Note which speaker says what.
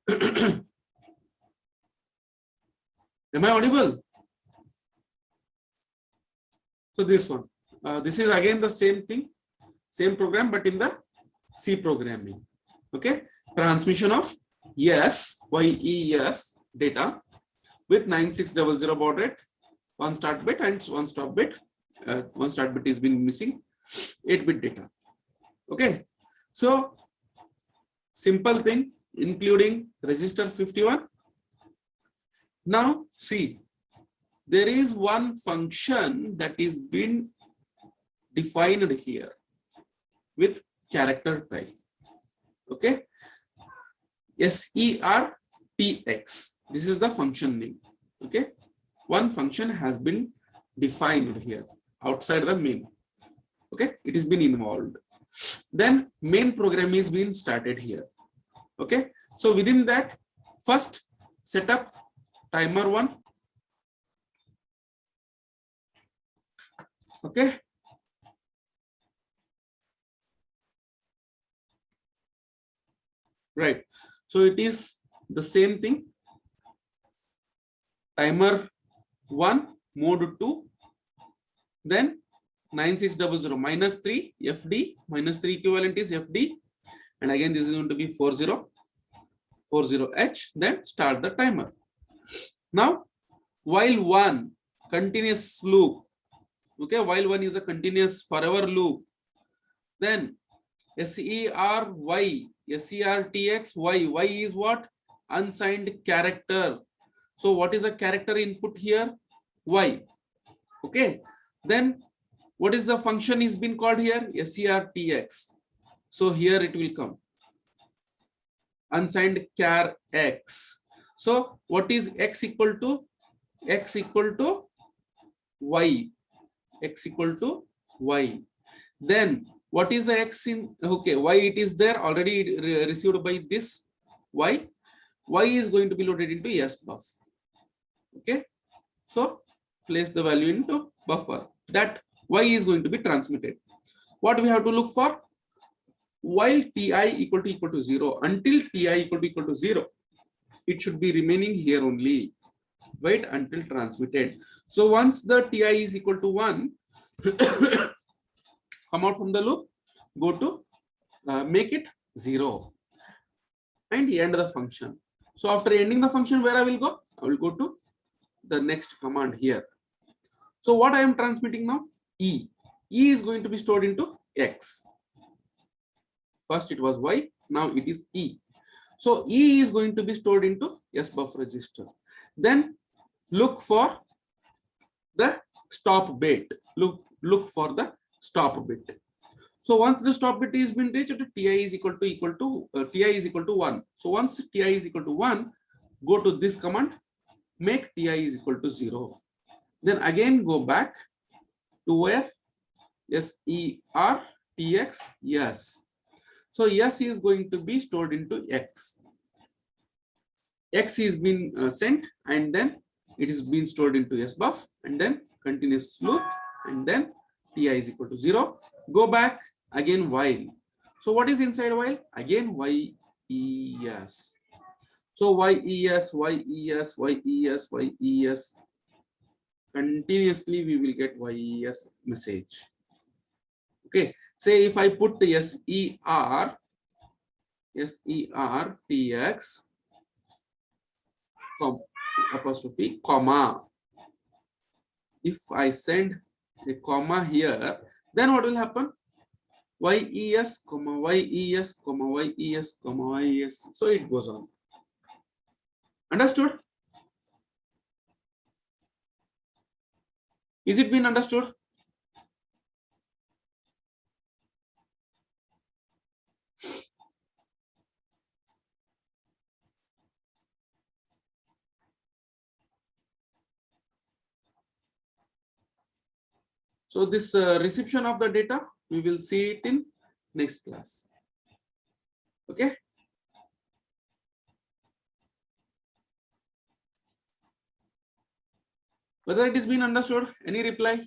Speaker 1: Am I audible? So this one, this is again the same thing, same program, but in the C programming. Okay, transmission of yes, YES data with 9600 baud rate, one start bit and one stop bit. One start bit is been missing, 8-bit data. Okay, so simple thing, including register 51. Now see, there is one function that is been defined here with character type. Okay, SERTX. This is the function name. Okay, one function has been defined here outside the main. Okay, it has been involved. Then main program is being started here. Okay, so within that, first set up timer 1. Okay, right. So it is the same thing. Timer 1, mode 2, then 9600 minus 3 FD, minus 3 equivalent is FD, and again this is going to be 4040H. Then start the timer. Now while 1 continuous loop, okay, while 1 is a continuous forever loop, then SERY, SERTX, Y is what? Unsigned character. So what is the character input here? Y. Okay, then what is the function is been called here? SERTX. So here it will come unsigned char X. So what is X equal to? X equal to Y. X equal to Y. Then what is the X in? Okay, Y it is there already received by this Y. Y is going to be loaded into S buff. Okay, so place the value into buffer. That Y is going to be transmitted. What we have to look for? While Ti equal to 0, until Ti equal to 0, it should be remaining here only. Wait until transmitted. So once the Ti is equal to 1, come out from the loop, go to make it 0 and end the function. So after ending the function, where I will go? I will go to the next command here. So what I am transmitting now? E. E is going to be stored into X. First it was Y, now it is E. So E is going to be stored into S buff register. Then look for the stop bit. Look for the stop bit. So once the stop bit is been reached, Ti is equal to 1. So once Ti is equal to 1, go to this command, make Ti is equal to 0. Then again go back to where? SERTX, yes. So S is going to be stored into X. X is being sent, and then it is being stored into S buff, and then continuous loop, and then Ti is equal to 0. Go back again while. So what is inside while? Again YES. So YES, YES, YES, YES. Continuously we will get YES message. Okay, say if I put the SERTX apostrophe comma. If I send a comma here, then what will happen? YES, YES, YES, YES. So it goes on. Understood? Is it been understood? So this reception of the data, we will see it in next class. Okay. Whether it is been understood, any reply?